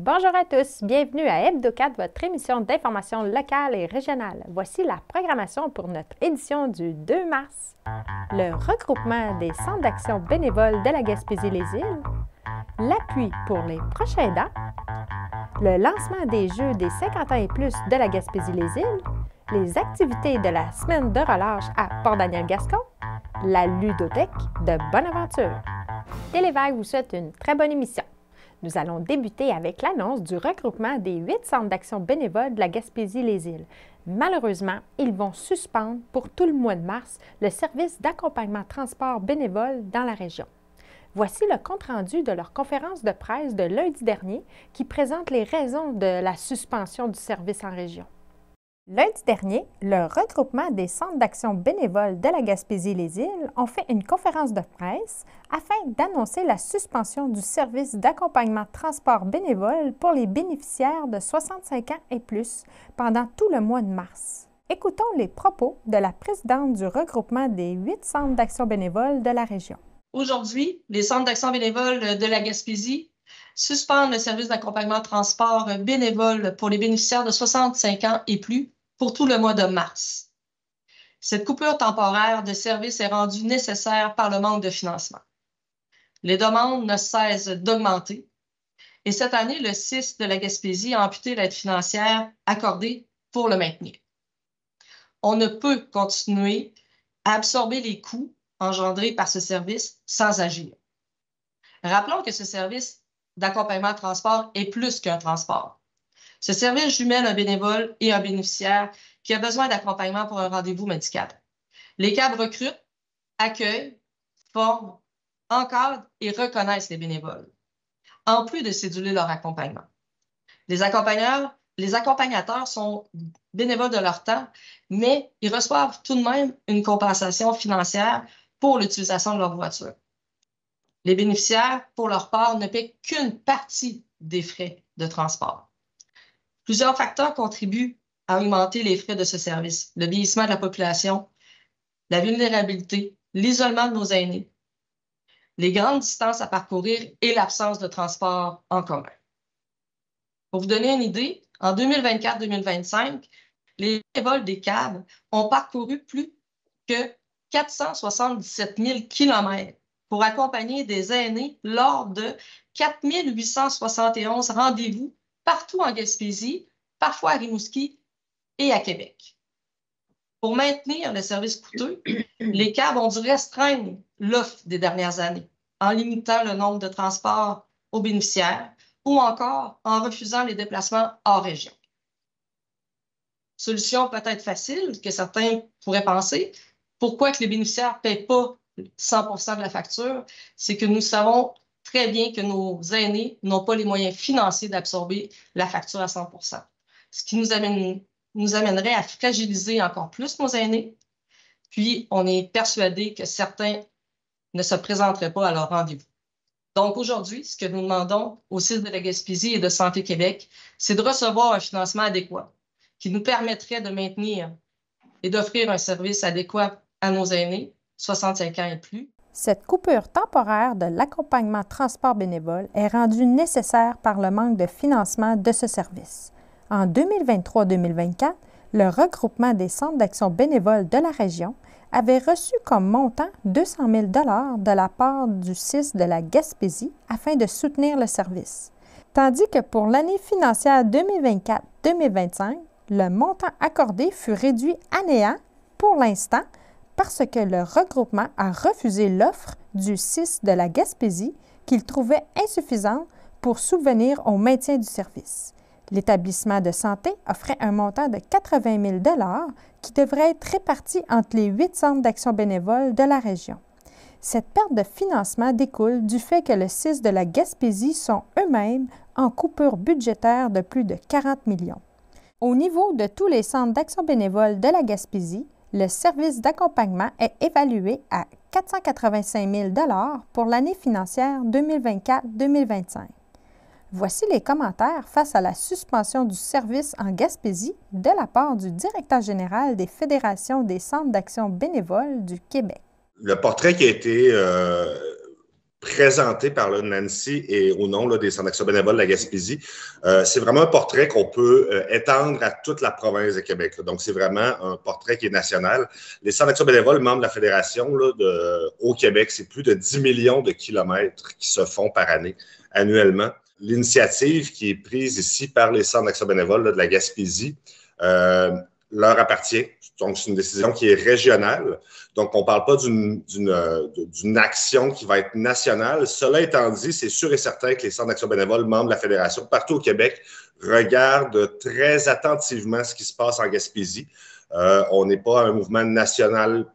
Bonjour à tous, bienvenue à Hebdo4, votre émission d'information locale et régionale. Voici la programmation pour notre édition du 2 mars. Le regroupement des centres d'action bénévoles de la Gaspésie-les-Îles, l'appui pour les prochains aidants, le lancement des Jeux des 50 ans et plus de la Gaspésie-les-Îles, les activités de la semaine de relâche à Port-Daniel-Gascon, la ludothèque de Bonaventure. Télévague vous souhaite une très bonne émission. Nous allons débuter avec l'annonce du regroupement des 8 centres d'action bénévoles de la Gaspésie-les-Îles. Malheureusement, ils vont suspendre pour tout le mois de mars le service d'accompagnement transport bénévole dans la région. Voici le compte-rendu de leur conférence de presse de lundi dernier qui présente les raisons de la suspension du service en région. Lundi dernier, le regroupement des centres d'action bénévoles de la Gaspésie-les-Îles ont fait une conférence de presse afin d'annoncer la suspension du service d'accompagnement transport bénévole pour les bénéficiaires de 65 ans et plus pendant tout le mois de mars. Écoutons les propos de la présidente du regroupement des 8 centres d'action bénévole de la région. Aujourd'hui, les centres d'action bénévole de la Gaspésie suspendent le service d'accompagnement transport bénévole pour les bénéficiaires de 65 ans et plus pour tout le mois de mars. Cette coupure temporaire de service est rendue nécessaire par le manque de financement. Les demandes ne cessent d'augmenter et cette année, le CIS de la Gaspésie a amputé l'aide financière accordée pour le maintenir. On ne peut continuer à absorber les coûts engendrés par ce service sans agir. Rappelons que ce service d'accompagnement transport est plus qu'un transport. Ce service jumelle un bénévole et un bénéficiaire qui a besoin d'accompagnement pour un rendez-vous médical. Les CAB recrutent, accueillent, forment, encadrent et reconnaissent les bénévoles, en plus de céduler leur accompagnement. Les accompagnateurs sont bénévoles de leur temps, mais ils reçoivent tout de même une compensation financière pour l'utilisation de leur voiture. Les bénéficiaires, pour leur part, ne paient qu'une partie des frais de transport. Plusieurs facteurs contribuent à augmenter les frais de ce service. Le vieillissement de la population, la vulnérabilité, l'isolement de nos aînés, les grandes distances à parcourir et l'absence de transport en commun. Pour vous donner une idée, en 2024-2025, les bénévoles des CAB ont parcouru plus que 477 000 km pour accompagner des aînés lors de 4 871 rendez-vous partout en Gaspésie, parfois à Rimouski et à Québec. Pour maintenir le service coûteux, les CAB ont dû restreindre l'offre des dernières années en limitant le nombre de transports aux bénéficiaires ou encore en refusant les déplacements hors région. Solution peut-être facile que certains pourraient penser, pourquoi que les bénéficiaires ne paient pas 100% de la facture, c'est que nous savons très bien que nos aînés n'ont pas les moyens financiers d'absorber la facture à 100%. Ce qui nous amènerait à fragiliser encore plus nos aînés. Puis, on est persuadé que certains ne se présenteraient pas à leur rendez-vous. Donc, aujourd'hui, ce que nous demandons au CIS de la Gaspésie et de Santé Québec, c'est de recevoir un financement adéquat qui nous permettrait de maintenir et d'offrir un service adéquat à nos aînés, 65 ans et plus. Cette coupure temporaire de l'accompagnement transport bénévole est rendue nécessaire par le manque de financement de ce service. En 2023-2024, le regroupement des centres d'action bénévole de la région avait reçu comme montant 200 000 $ de la part du CIS de la Gaspésie afin de soutenir le service. Tandis que pour l'année financière 2024-2025, le montant accordé fut réduit à néant pour l'instant parce que le regroupement a refusé l'offre du CIS de la Gaspésie qu'il trouvait insuffisante pour subvenir au maintien du service. L'établissement de santé offrait un montant de 80 000 $ qui devrait être réparti entre les 8 centres d'action bénévole de la région. Cette perte de financement découle du fait que le CIS de la Gaspésie sont eux-mêmes en coupure budgétaire de plus de 40 millions. Au niveau de tous les centres d'action bénévole de la Gaspésie, le service d'accompagnement est évalué à 485 000 $ pour l'année financière 2024-2025. Voici les commentaires face à la suspension du service en Gaspésie de la part du directeur général des fédérations des centres d'action bénévole du Québec. Le portrait qui a été présenté par là, Nancy et au nom là, des centres d'action bénévole de la Gaspésie. C'est vraiment un portrait qu'on peut étendre à toute la province de Québec. Là. Donc, c'est vraiment un portrait qui est national. Les centres d'action bénévole, membres de la Fédération là, au Québec, c'est plus de 10 millions de kilomètres qui se font par année, annuellement. L'initiative qui est prise ici par les centres d'action bénévole là, de la Gaspésie leur appartient. Donc, c'est une décision qui est régionale. Donc, on ne parle pas d'une action qui va être nationale. Cela étant dit, c'est sûr et certain que les centres d'action bénévole, membres de la Fédération, partout au Québec, regardent très attentivement ce qui se passe en Gaspésie. On n'est pas un mouvement national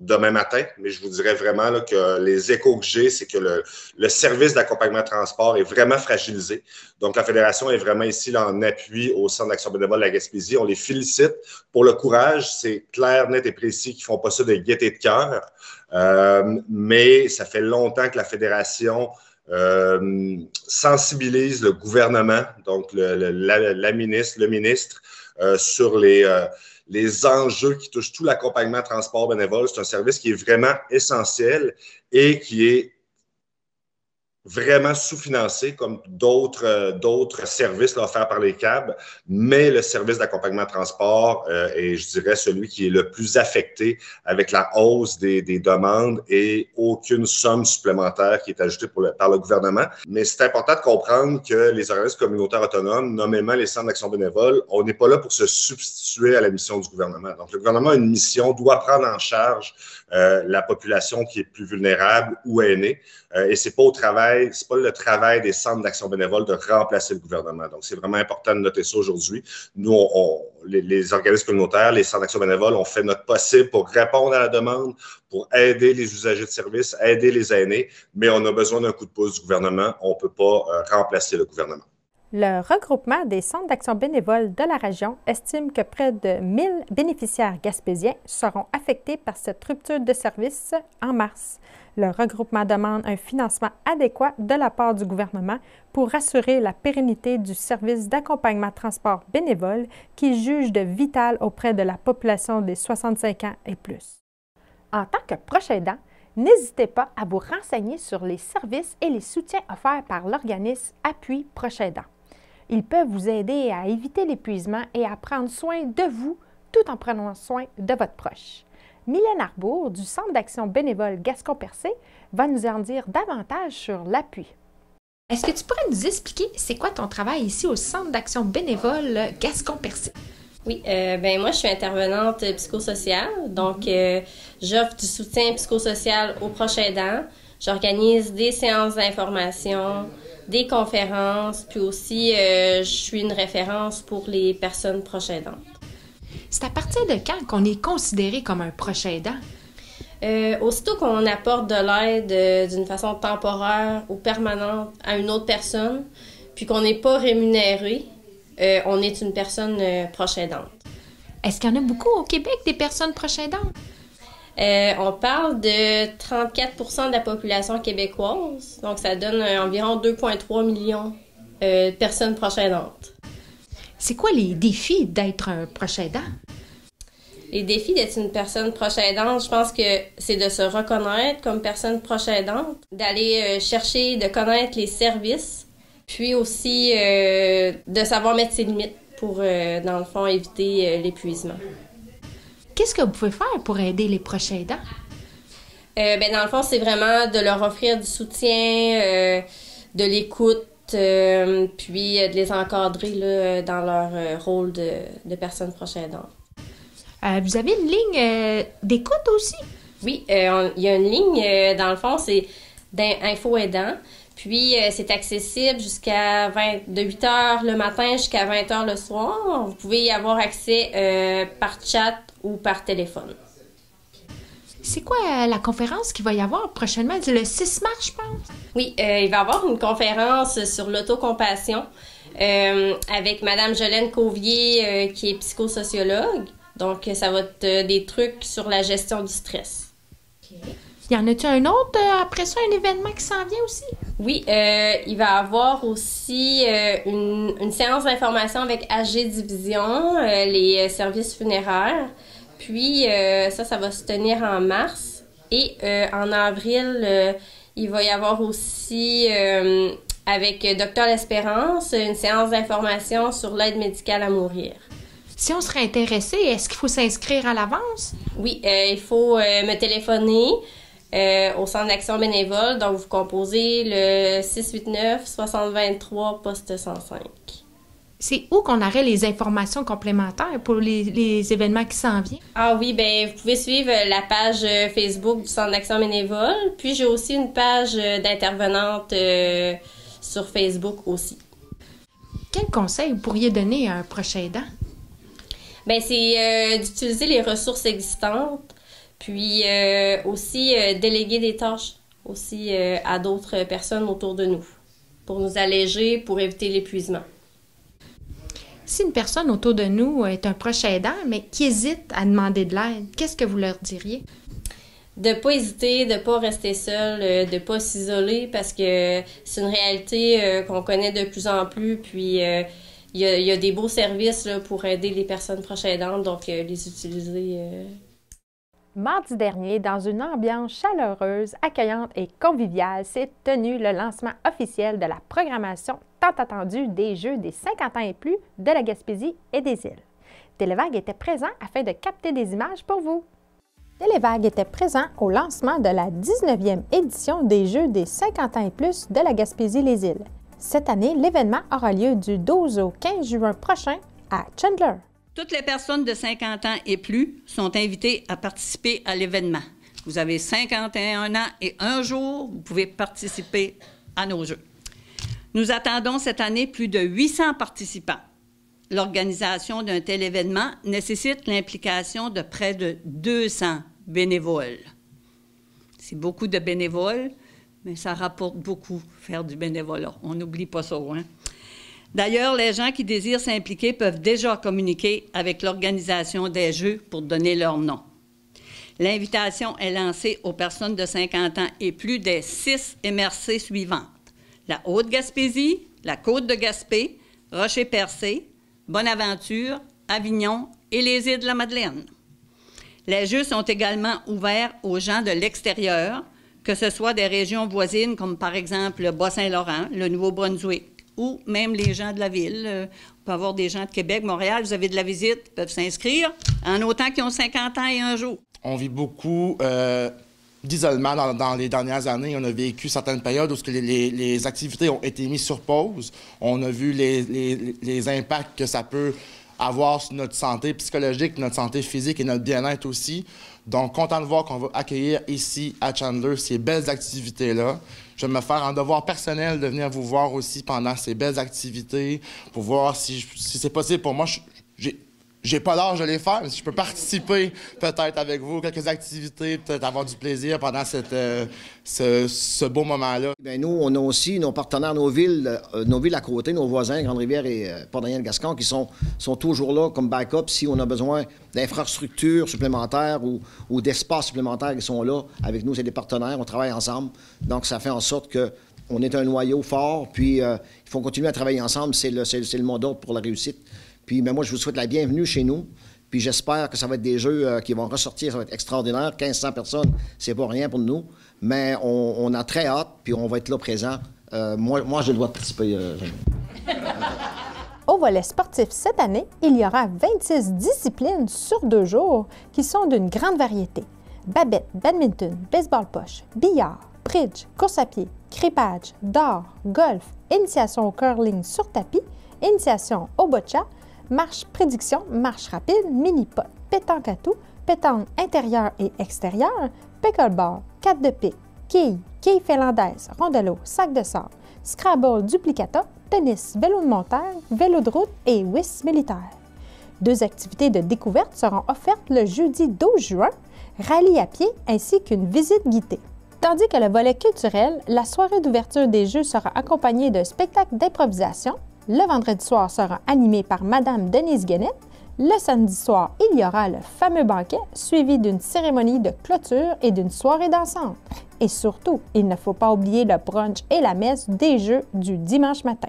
demain matin, mais je vous dirais vraiment là, que les échos que j'ai, c'est que le service d'accompagnement de transport est vraiment fragilisé. Donc, la Fédération est vraiment ici là, en appui au Centre d'action bénévole de la Gaspésie. On les félicite pour le courage. C'est clair, net et précis qu'ils ne font pas ça de gaieté de cœur. Mais ça fait longtemps que la Fédération sensibilise le gouvernement, donc la ministre, le ministre, sur les enjeux qui touchent tout l'accompagnement transport bénévole. C'est un service qui est vraiment essentiel et qui est vraiment sous-financé comme d'autres services là, offerts par les CAB, mais le service d'accompagnement transport est, je dirais, celui qui est le plus affecté avec la hausse des demandes et aucune somme supplémentaire qui est ajoutée par le gouvernement. Mais c'est important de comprendre que les organismes communautaires autonomes, nommément les centres d'action bénévole, on n'est pas là pour se substituer à la mission du gouvernement. Donc, le gouvernement a une mission, doit prendre en charge la population qui est plus vulnérable ou aînée. Et c'est pas le travail des centres d'action bénévole de remplacer le gouvernement. Donc, c'est vraiment important de noter ça aujourd'hui. Nous, les organismes communautaires, les centres d'action bénévole, on fait notre possible pour répondre à la demande, pour aider les usagers de services, aider les aînés, mais on a besoin d'un coup de pouce du gouvernement. On ne peut pas remplacer le gouvernement. Le regroupement des centres d'action bénévole de la région estime que près de 1000 bénéficiaires gaspésiens seront affectés par cette rupture de service en mars. Le regroupement demande un financement adéquat de la part du gouvernement pour assurer la pérennité du service d'accompagnement transport bénévole qui juge de vital auprès de la population des 65 ans et plus. En tant que proche aidant, n'hésitez pas à vous renseigner sur les services et les soutiens offerts par l'organisme Appui Proche aidant. Ils peuvent vous aider à éviter l'épuisement et à prendre soin de vous tout en prenant soin de votre proche. Mylène Arbour, du Centre d'action bénévole Gascon-Percé, va nous en dire davantage sur l'appui. Est-ce que tu pourrais nous expliquer c'est quoi ton travail ici au Centre d'action bénévole Gascon-Percé? Oui, moi je suis intervenante psychosociale, donc j'offre du soutien psychosocial aux proches aidants. J'organise des séances d'information, des conférences, puis aussi je suis une référence pour les personnes proches aidantes. C'est à partir de quand qu'on est considéré comme un proche aidant? Aussitôt qu'on apporte de l'aide d'une façon temporaire ou permanente à une autre personne, puis qu'on n'est pas rémunéré, on est une personne proche aidante. Est-ce qu'il y en a beaucoup au Québec, des personnes proches aidantes? On parle de 34% de la population québécoise, donc ça donne environ 2,3 millions de personnes proches aidantes. C'est quoi les défis d'être un proche aidant? Les défis d'être une personne proche aidante, je pense que c'est de se reconnaître comme personne proche aidante, d'aller chercher, de connaître les services, puis aussi de savoir mettre ses limites pour, dans le fond, éviter l'épuisement. Qu'est-ce que vous pouvez faire pour aider les proches aidants? Dans le fond, c'est vraiment de leur offrir du soutien, de l'écoute, puis de les encadrer là, dans leur rôle de personnes proches aidantes. Vous avez une ligne d'écoute aussi? Oui, il y a une ligne, dans le fond, c'est d'Info Aidant. Puis, c'est accessible de 8 h le matin jusqu'à 20 h le soir. Vous pouvez y avoir accès par chat ou par téléphone. C'est quoi la conférence qu'il va y avoir prochainement? C'est le 6 mars, je pense? Oui, il va y avoir une conférence sur l'autocompassion avec Mme Jolène Cauvier, qui est psychosociologue. Donc, ça va être des trucs sur la gestion du stress. Okay. Y en a-tu un autre après ça, un événement qui s'en vient aussi? Oui, il va y avoir aussi une séance d'information avec AG Division, les services funéraires. Puis ça va se tenir en mars. Et en avril, Il va y avoir aussi, avec Dr l'Espérance, une séance d'information sur l'aide médicale à mourir. Si on serait intéressé, est-ce qu'il faut s'inscrire à l'avance? Oui, il faut me téléphoner au Centre d'action bénévole. Donc, vous composez le 689-6023, poste 105. C'est où qu'on aurait les informations complémentaires pour les événements qui s'en viennent? Ah oui, bien, vous pouvez suivre la page Facebook du Centre d'action bénévole. Puis, j'ai aussi une page d'intervenante sur Facebook aussi. Quel conseil vous pourriez donner à un proche aidant? Bien, c'est d'utiliser les ressources existantes, puis aussi déléguer des tâches aussi à d'autres personnes autour de nous pour nous alléger, pour éviter l'épuisement. Si une personne autour de nous est un proche aidant, mais qui hésite à demander de l'aide, qu'est-ce que vous leur diriez? De ne pas hésiter, de ne pas rester seul, de ne pas s'isoler parce que c'est une réalité qu'on connaît de plus en plus. Puis il y a des beaux services là, pour aider les personnes proches aidantes, donc les utiliser. Mardi dernier, dans une ambiance chaleureuse, accueillante et conviviale, s'est tenu le lancement officiel de la programmation tant attendue des Jeux des 50 ans et plus de la Gaspésie et des îles. Télévague était présent afin de capter des images pour vous. Télévague était présent au lancement de la 19e édition des Jeux des 50 ans et plus de la Gaspésie-les-Îles. Cette année, l'événement aura lieu du 12 au 15 juin prochain à Chandler. Toutes les personnes de 50 ans et plus sont invitées à participer à l'événement. Vous avez 51 ans et un jour, vous pouvez participer à nos Jeux. Nous attendons cette année plus de 800 participants. L'organisation d'un tel événement nécessite l'implication de près de 200 bénévoles. C'est beaucoup de bénévoles, mais ça rapporte beaucoup faire du bénévolat. On n'oublie pas ça, hein? D'ailleurs, les gens qui désirent s'impliquer peuvent déjà communiquer avec l'organisation des Jeux pour donner leur nom. L'invitation est lancée aux personnes de 50 ans et plus des 6 MRC suivantes: la Haute-Gaspésie, la Côte-de-Gaspé, Rocher-Percé, Bonaventure, Avignon et les îles de la Madeleine. Les Jeux sont également ouverts aux gens de l'extérieur, que ce soit des régions voisines comme par exemple le Bas-Saint-Laurent, le Nouveau-Brunswick, ou même les gens de la ville. On peut avoir des gens de Québec, Montréal, vous avez de la visite, ils peuvent s'inscrire, en autant qu'ils ont 50 ans et un jour. On vit beaucoup d'isolement dans les dernières années. On a vécu certaines périodes où les activités ont été mises sur pause. On a vu les impacts que ça peut avoir sur notre santé psychologique, notre santé physique et notre bien-être aussi. Donc, content de voir qu'on va accueillir ici à Chandler ces belles activités-là. Je vais me faire un devoir personnel de venir vous voir aussi pendant ces belles activités pour voir si c'est possible pour moi. J'ai pas l'âge de les faire, mais si je peux participer peut-être avec vous, quelques activités, peut-être avoir du plaisir pendant ce beau moment-là. Bien, nous, on a aussi nos partenaires, nos villes à côté, nos voisins, Grande-Rivière et Port-Daniel-Gascon, qui sont toujours là comme backup si on a besoin d'infrastructures supplémentaires ou d'espaces supplémentaires qui sont là avec nous. C'est des partenaires, on travaille ensemble. Donc, ça fait en sorte qu'on est un noyau fort, puis il faut continuer à travailler ensemble. C'est le mot d'ordre pour la réussite. Puis moi, je vous souhaite la bienvenue chez nous. Puis j'espère que ça va être des jeux qui vont ressortir. Ça va être extraordinaire. 1500 personnes, c'est pas rien pour nous. Mais on a très hâte, puis on va être là présent. Moi, je dois participer. Au volet sportif cette année, il y aura 26 disciplines sur 2 jours qui sont d'une grande variété. Babette, badminton, baseball poche, billard, bridge, course à pied, crépage, dart, golf, initiation au curling sur tapis, initiation au boccia, marche prédiction, marche rapide, mini-pot, pétanque à tout, pétanque intérieure et extérieure, pickleball, 4 de pique, quilles finlandaise, rondello, sac de sable, Scrabble duplicata, tennis, vélo de montagne, vélo de route et whist militaire. 2 activités de découverte seront offertes le jeudi 12 juin, rallye à pied ainsi qu'une visite guidée. Tandis que le volet culturel, la soirée d'ouverture des Jeux sera accompagnée d'un spectacle d'improvisation. Le vendredi soir sera animé par Madame Denise Guenette. Le samedi soir, il y aura le fameux banquet, suivi d'une cérémonie de clôture et d'une soirée dansante. Et surtout, il ne faut pas oublier le brunch et la messe des Jeux du dimanche matin.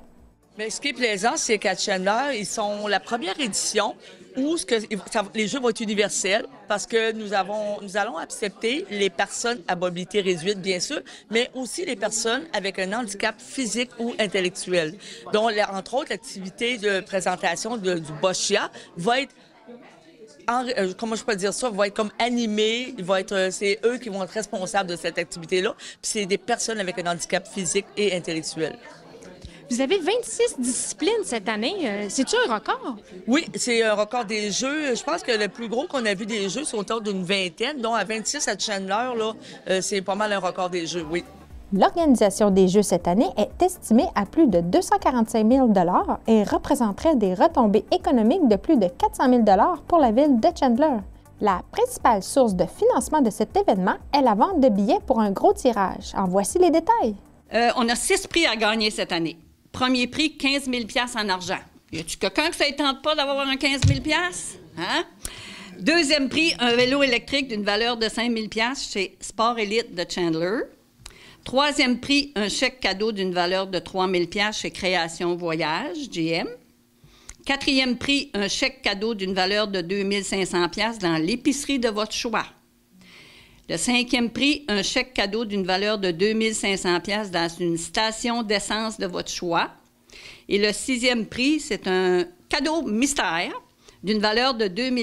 Mais ce qui est plaisant, c'est qu'à Chandler, ils sont la première édition où les jeux vont être universels parce que nous allons accepter les personnes à mobilité réduite, bien sûr, mais aussi les personnes avec un handicap physique ou intellectuel. Donc, entre autres, l'activité de présentation du Boccia va être comment je peux dire ça, va être comme animé, c'est eux qui vont être responsables de cette activité-là, puis c'est des personnes avec un handicap physique et intellectuel. Vous avez 26 disciplines cette année. C'est-tu un record? Oui, c'est un record des jeux. Je pense que le plus gros qu'on a vu des jeux, c'est autour d'une vingtaine. Donc, à 26 à Chandler, là, c'est pas mal un record des jeux, oui. L'organisation des Jeux cette année est estimée à plus de 245 000 et représenterait des retombées économiques de plus de 400 000 pour la ville de Chandler. La principale source de financement de cet événement est la vente de billets pour un gros tirage. En voici les détails. On a 6 prix à gagner cette année. Premier prix, 15 000 en argent. Y a-tu quelqu'un que ça ne tente pas d'avoir un 15 000 hein? Deuxième prix, un vélo électrique d'une valeur de 5 000 chez Sport Elite de Chandler. Troisième prix, un chèque cadeau d'une valeur de 3 000 chez Création Voyage, GM. Quatrième prix, un chèque cadeau d'une valeur de 2 500 dans l'épicerie de votre choix. Le cinquième prix, un chèque cadeau d'une valeur de 2 500 dans une station d'essence de votre choix. Et le sixième prix, c'est un cadeau mystère d'une valeur de 2 000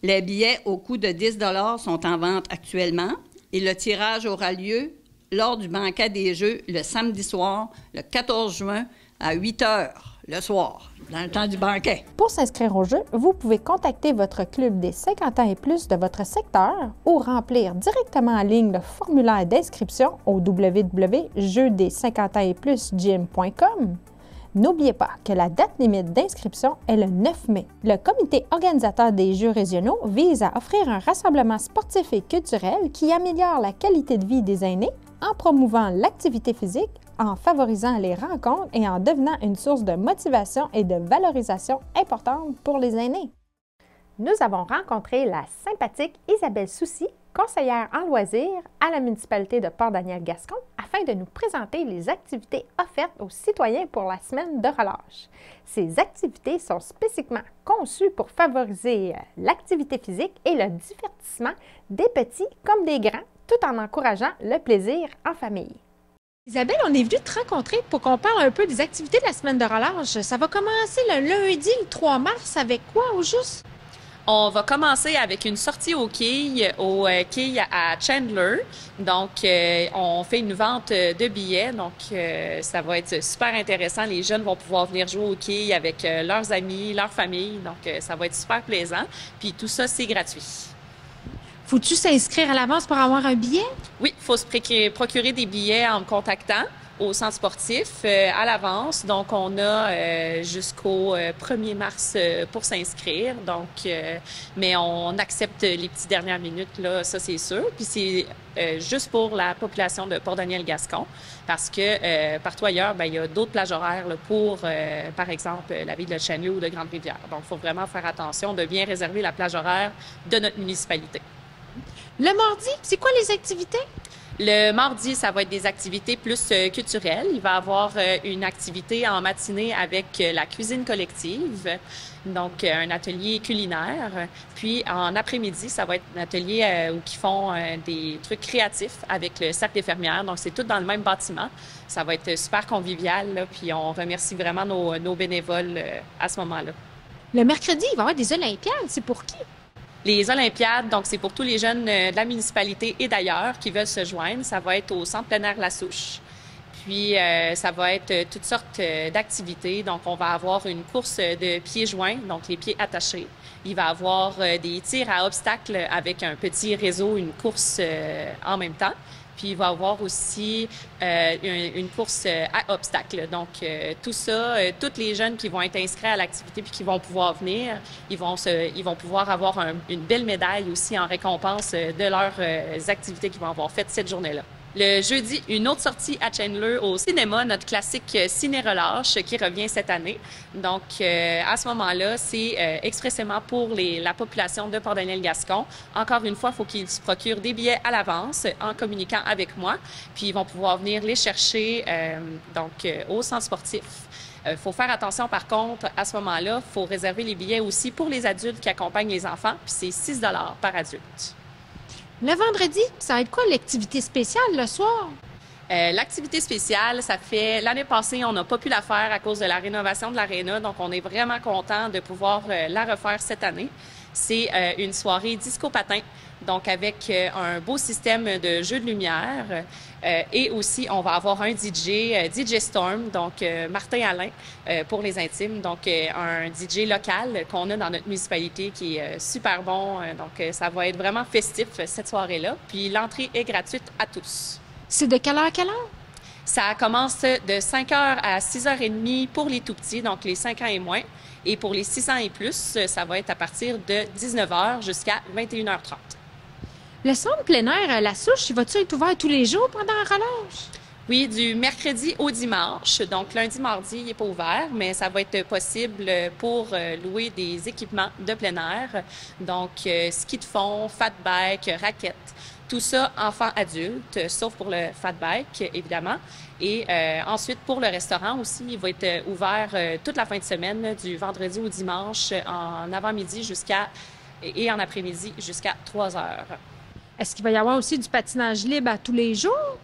Les billets au coût de 10 sont en vente actuellement et le tirage aura lieu lors du banquet des Jeux le samedi soir, le 14 juin, à 8 h le soir, dans le temps du banquet. Pour s'inscrire au jeu, vous pouvez contacter votre club des 50 ans et plus de votre secteur ou remplir directement en ligne le formulaire d'inscription au www.jeudescinquantansetplusgym.com. N'oubliez pas que la date limite d'inscription est le 9 mai. Le comité organisateur des Jeux régionaux vise à offrir un rassemblement sportif et culturel qui améliore la qualité de vie des aînés en promouvant l'activité physique, en favorisant les rencontres et en devenant une source de motivation et de valorisation importante pour les aînés. Nous avons rencontré la sympathique Isabelle Soucy, conseillère en loisirs à la municipalité de Port-Daniel-Gascon, afin de nous présenter les activités offertes aux citoyens pour la semaine de relâche. Ces activités sont spécifiquement conçues pour favoriser l'activité physique et le divertissement des petits comme des grands, tout en encourageant le plaisir en famille. Isabelle, on est venu te rencontrer pour qu'on parle un peu des activités de la semaine de relâche. Ça va commencer le lundi, le 3 mars, avec quoi au juste? On va commencer avec une sortie aux quilles à Chandler. Donc, on fait une vente de billets. Donc, ça va être super intéressant. Les jeunes vont pouvoir venir jouer aux quilles avec leurs amis, leur famille. Donc, ça va être super plaisant. Puis, tout ça, c'est gratuit. Faut-tu s'inscrire à l'avance pour avoir un billet? Oui, il faut se procurer des billets en me contactant au centre sportif à l'avance. Donc, on a jusqu'au 1er mars pour s'inscrire. Donc, mais on accepte les petites dernières minutes, là, ça c'est sûr. Puis c'est juste pour la population de Port-Daniel-Gascon parce que partout ailleurs, bien, il y a d'autres plages horaires là, pour, par exemple, la ville de Chandler ou de Grande-Rivière. Donc, il faut vraiment faire attention de bien réserver la plage horaire de notre municipalité. Le mardi, c'est quoi les activités? Le mardi, ça va être des activités plus culturelles. Il va y avoir une activité en matinée avec la cuisine collective, donc un atelier culinaire. Puis en après-midi, ça va être un atelier où ils font des trucs créatifs avec le Cercle des fermières. Donc c'est tout dans le même bâtiment. Ça va être super convivial, là, puis on remercie vraiment nos bénévoles à ce moment-là. Le mercredi, il va y avoir des Olympiades. C'est pour qui? Les Olympiades, donc c'est pour tous les jeunes de la municipalité et d'ailleurs qui veulent se joindre. Ça va être au Centre plein air La Souche. Puis, ça va être toutes sortes d'activités. Donc, on va avoir une course de pieds joints, donc les pieds attachés. Il va y avoir des tirs à obstacles avec un petit réseau, une course en même temps. Puis, il va y avoir aussi une course à obstacles. Donc, tout ça, tous les jeunes qui vont être inscrits à l'activité puis qui vont pouvoir venir, ils vont pouvoir avoir une belle médaille aussi en récompense de leurs activités qu'ils vont avoir faites cette journée-là. Le jeudi, une autre sortie à Chandler au cinéma, notre classique Ciné-Relâche qui revient cette année. Donc, à ce moment-là, c'est expressément pour la population de Port-Daniel-Gascon. Encore une fois, il faut qu'ils se procurent des billets à l'avance en communiquant avec moi. Puis, ils vont pouvoir venir les chercher au centre sportif. faut faire attention, par contre, à ce moment-là, il faut réserver les billets aussi pour les adultes qui accompagnent les enfants, puis c'est 6 $ par adulte. Le vendredi, ça va être quoi l'activité spéciale le soir? L'activité spéciale, ça fait l'année passée, on n'a pas pu la faire à cause de la rénovation de l'aréna, donc on est vraiment content de pouvoir la refaire cette année. C'est une soirée disco-patin, donc avec un beau système de jeux de lumière. Et aussi, on va avoir un DJ, DJ Storm, donc Martin Alain pour les intimes, donc un DJ local qu'on a dans notre municipalité qui est super bon. Donc, ça va être vraiment festif cette soirée-là. Puis l'entrée est gratuite à tous. C'est de quelle heure à quelle heure? Ça commence de 5h à 6h30 pour les tout-petits, donc les 5 ans et moins. Et pour les 6 ans et plus, ça va être à partir de 19h jusqu'à 21h30. Le centre plein air, la souche, va-t-il être ouvert tous les jours pendant la relâche? Oui, du mercredi au dimanche. Donc, lundi, mardi, il n'est pas ouvert, mais ça va être possible pour louer des équipements de plein air. Donc, ski de fond, fat bike, raquettes. Tout ça, enfants-adultes, sauf pour le fat bike, évidemment. Et ensuite, pour le restaurant aussi, il va être ouvert toute la fin de semaine, du vendredi au dimanche, en avant-midi et en après-midi jusqu'à 3 heures. Est-ce qu'il va y avoir aussi du patinage libre à tous les jours?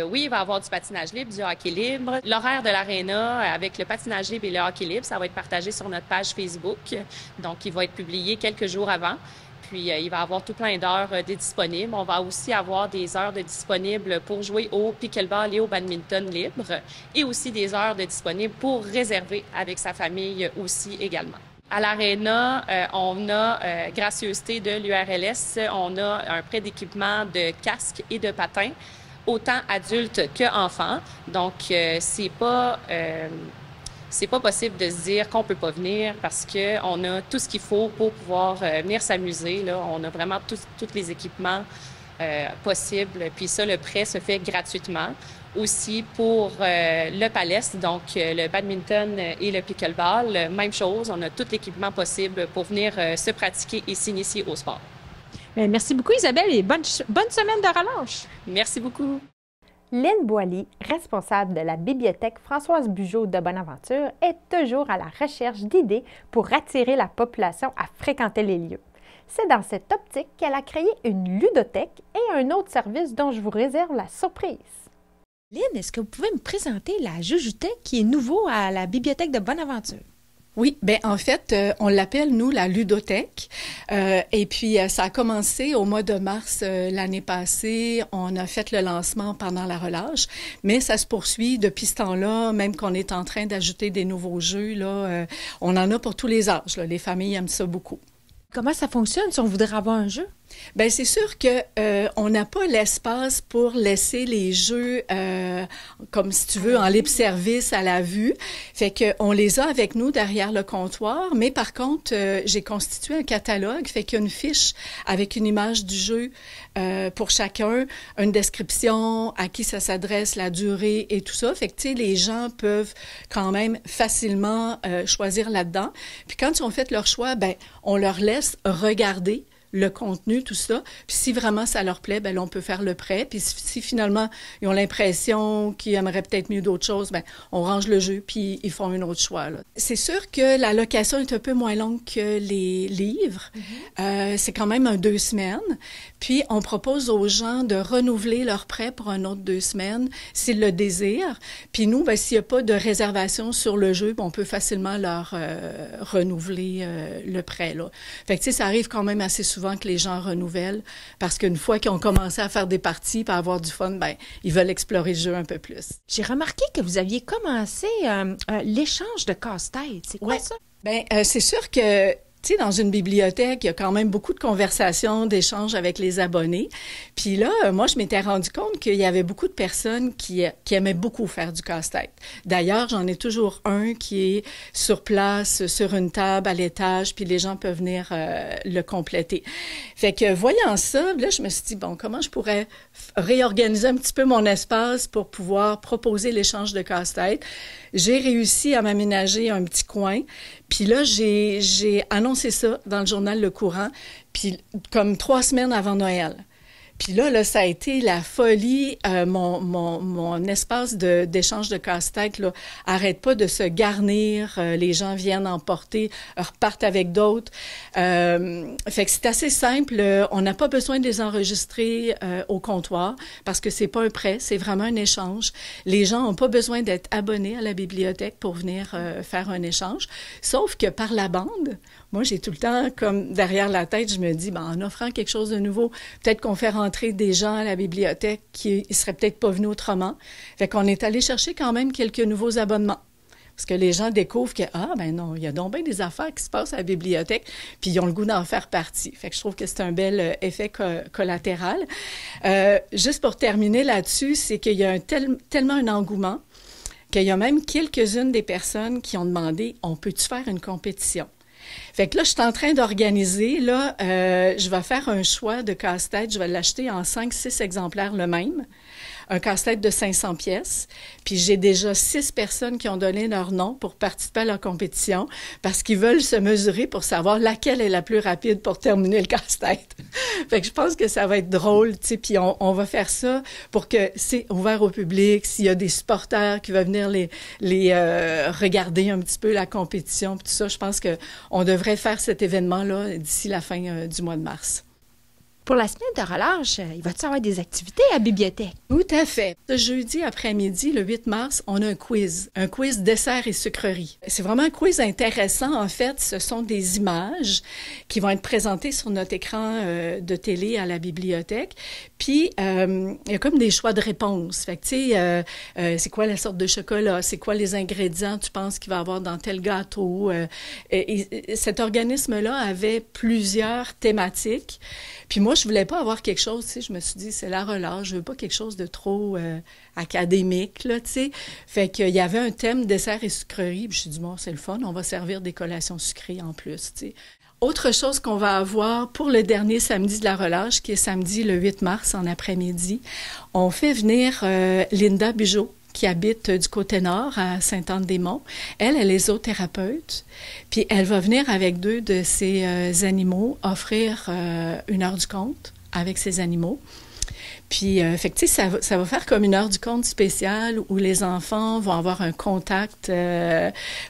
Oui, il va y avoir du patinage libre, du hockey libre. L'horaire de l'aréna avec le patinage libre et le hockey libre, ça va être partagé sur notre page Facebook. Donc, il va être publié quelques jours avant. Puis, il va y avoir tout plein d'heures de disponibles. On va aussi avoir des heures de disponibles pour jouer au pickleball et au badminton libre et aussi des heures de disponibles pour réserver avec sa famille aussi également. À l'aréna, on a gracieuseté de l'URLS, on a un prêt d'équipement de casques et de patins, autant adultes qu'enfants. Donc, c'est pas possible de se dire qu'on peut pas venir parce qu'on a tout ce qu'il faut pour pouvoir venir s'amuser. Là. On a vraiment tous les équipements possibles. Puis ça, le prêt se fait gratuitement. Aussi pour le palestre, donc le badminton et le pickleball, même chose. On a tout l'équipement possible pour venir se pratiquer et s'initier au sport. Bien, merci beaucoup Isabelle et bonne semaine de relâche. Merci beaucoup. Lynn Boily, responsable de la bibliothèque Françoise Bugeaud de Bonaventure, est toujours à la recherche d'idées pour attirer la population à fréquenter les lieux. C'est dans cette optique qu'elle a créé une ludothèque et un autre service dont je vous réserve la surprise. Lynn, est-ce que vous pouvez me présenter la Jujuthèque qui est nouveau à la bibliothèque de Bonaventure? Oui, bien en fait, on l'appelle, nous, la ludothèque. Et puis, ça a commencé au mois de mars l'année passée. On a fait le lancement pendant la relâche, mais ça se poursuit depuis ce temps-là, même qu'on est en train d'ajouter des nouveaux jeux. Là, on en a pour tous les âges. Là. Les familles aiment ça beaucoup. Comment ça fonctionne si on voudrait avoir un jeu? Bien, c'est sûr que on n'a pas l'espace pour laisser les jeux, comme si tu veux, en libre service à la vue. Fait que on les a avec nous derrière le comptoir, mais par contre, j'ai constitué un catalogue, fait qu'il y a une fiche avec une image du jeu pour chacun, une description, à qui ça s'adresse, la durée et tout ça. Fait que, tu sais, les gens peuvent quand même facilement choisir là-dedans. Puis quand ils ont fait leur choix, ben on leur laisse regarder le contenu, tout ça. Puis si vraiment ça leur plaît, ben là, on peut faire le prêt. Puis si finalement, ils ont l'impression qu'ils aimeraient peut-être mieux d'autres choses, ben on range le jeu, puis ils font un autre choix. Là. C'est sûr que la location est un peu moins longue que les livres. C'est quand même 2 semaines. Puis on propose aux gens de renouveler leur prêt pour un autre 2 semaines s'ils le désirent. Puis nous, ben s'il n'y a pas de réservation sur le jeu, ben, on peut facilement leur renouveler le prêt. Là. Fait que tu sais, ça arrive quand même assez souvent que les gens renouvellent parce qu'une fois qu'ils ont commencé à faire des parties et à avoir du fun, ben ils veulent explorer le jeu un peu plus. J'ai remarqué que vous aviez commencé l'échange de casse-tête. C'est quoi ça? Bien, c'est sûr que tu sais, dans une bibliothèque, il y a quand même beaucoup de conversations, d'échanges avec les abonnés. Puis là, moi, je m'étais rendu compte qu'il y avait beaucoup de personnes qui aimaient beaucoup faire du casse-tête. D'ailleurs, j'en ai toujours un qui est sur place, sur une table, à l'étage, puis les gens peuvent venir le compléter. Fait que, voyant ça, là, je me suis dit, bon, comment je pourrais réorganiser un petit peu mon espace pour pouvoir proposer l'échange de casse-tête? J'ai réussi à m'aménager un petit coin. Puis là, j'ai annoncé ça dans le journal Le Courant, puis comme 3 semaines avant Noël. Puis là, ça a été la folie. Mon espace d'échange de casse-tête là, arrête pas de se garnir. Les gens viennent en porter, repartent avec d'autres. Fait que c'est assez simple. On n'a pas besoin de les enregistrer au comptoir parce que c'est pas un prêt, c'est vraiment un échange. Les gens n'ont pas besoin d'être abonnés à la bibliothèque pour venir faire un échange. Sauf que par la bande, moi, j'ai tout le temps, comme derrière la tête, je me dis, en offrant quelque chose de nouveau, peut-être qu'on fait rentrer des gens à la bibliothèque qui ne seraient peut-être pas venus autrement. Fait qu'on est allé chercher quand même quelques nouveaux abonnements. Parce que les gens découvrent que, non, il y a donc bien des affaires qui se passent à la bibliothèque, puis ils ont le goût d'en faire partie. Fait que je trouve que c'est un bel effet collatéral. Juste pour terminer là-dessus, c'est qu'il y a tellement un engouement qu'il y a même quelques-unes des personnes qui ont demandé, on peut-tu faire une compétition? Fait que là, je suis en train d'organiser, je vais faire un choix de casse-tête, je vais l'acheter en 5-6 exemplaires le même, un casse-tête de 500 pièces, puis j'ai déjà 6 personnes qui ont donné leur nom pour participer à la compétition parce qu'ils veulent se mesurer pour savoir laquelle est la plus rapide pour terminer le casse-tête. Fait que je pense que ça va être drôle, tu sais, puis on va faire ça pour que c'est ouvert au public, s'il y a des supporters qui veulent venir les regarder un petit peu la compétition, puis tout ça, je pense qu'on devrait faire cet événement-là d'ici la fin du mois de mars. Pour la semaine de relâche, il va y avoir des activités à la bibliothèque? Tout à fait. Ce jeudi après-midi, le 8 mars, on a un quiz dessert et sucreries. C'est vraiment un quiz intéressant. En fait, ce sont des images qui vont être présentées sur notre écran de télé à la bibliothèque. Puis, il y a comme des choix de réponses. Fait que, tu sais, c'est quoi la sorte de chocolat? C'est quoi les ingrédients tu penses qu'il va y avoir dans tel gâteau? Et cet organisme-là avait plusieurs thématiques. Puis moi, je voulais pas avoir quelque chose, tu sais, je me suis dit, c'est la relâche, je veux pas quelque chose de trop académique, là, tu sais. Fait qu'il y avait un thème dessert et sucreries, puis je me suis dit, bon, c'est le fun, on va servir des collations sucrées en plus, tu sais. Autre chose qu'on va avoir pour le dernier samedi de la relâche, qui est samedi le 8 mars en après-midi, on fait venir Linda Bugeaud, qui habite du côté nord, à Sainte-Anne-des-Monts. Elle est zoothérapeute, puis elle va venir avec 2 de ses animaux offrir 1 heure du conte avec ses animaux. Puis, fait que, tu sais, ça va faire comme 1 heure du conte spécial où les enfants vont avoir un contact,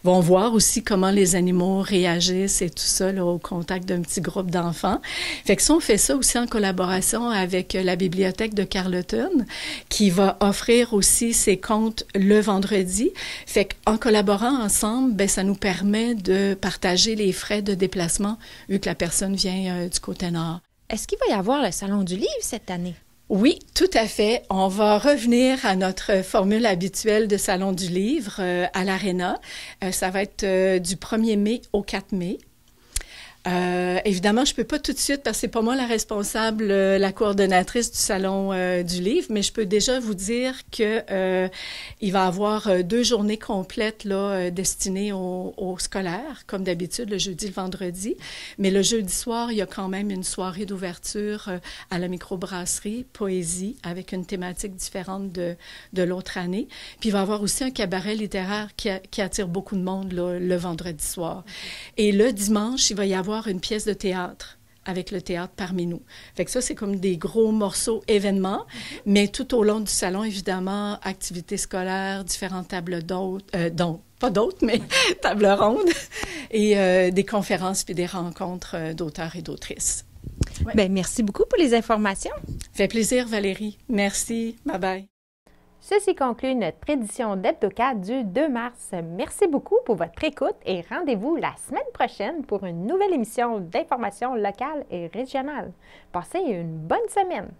vont voir aussi comment les animaux réagissent et tout ça, là, au contact d'un petit groupe d'enfants. Fait que ça, on fait ça aussi en collaboration avec la bibliothèque de Carleton, qui va offrir aussi ses contes le vendredi. Fait qu'en collaborant ensemble, ben, ça nous permet de partager les frais de déplacement, vu que la personne vient du côté nord. Est-ce qu'il va y avoir le Salon du livre cette année? Oui, tout à fait. On va revenir à notre formule habituelle de Salon du livre à l'Arena. Ça va être du 1er mai au 4 mai. Évidemment, je peux pas tout de suite parce que c'est pas moi la responsable, la coordonnatrice du Salon du livre, mais je peux déjà vous dire que il va y avoir 2 journées complètes là destinées aux scolaires, comme d'habitude le jeudi, le vendredi. Mais le jeudi soir, il y a quand même une soirée d'ouverture à la microbrasserie Poésie avec une thématique différente de l'autre année. Puis il va y avoir aussi un cabaret littéraire qui attire beaucoup de monde là, le vendredi soir. Et le dimanche, il va y avoir une pièce de théâtre avec le théâtre parmi nous. Fait que ça, c'est comme des gros morceaux événements, mais tout au long du salon, évidemment, activités scolaires, différentes tables d'hôtes, pas d'autres, mais tables rondes, et des conférences puis des rencontres d'auteurs et d'autrices. Ouais. Bien, merci beaucoup pour les informations. Fait plaisir, Valérie. Merci. Bye-bye. Ceci conclut notre édition d'HebdoCat du 2 mars. Merci beaucoup pour votre écoute et rendez-vous la semaine prochaine pour une nouvelle émission d'information locale et régionale. Passez une bonne semaine!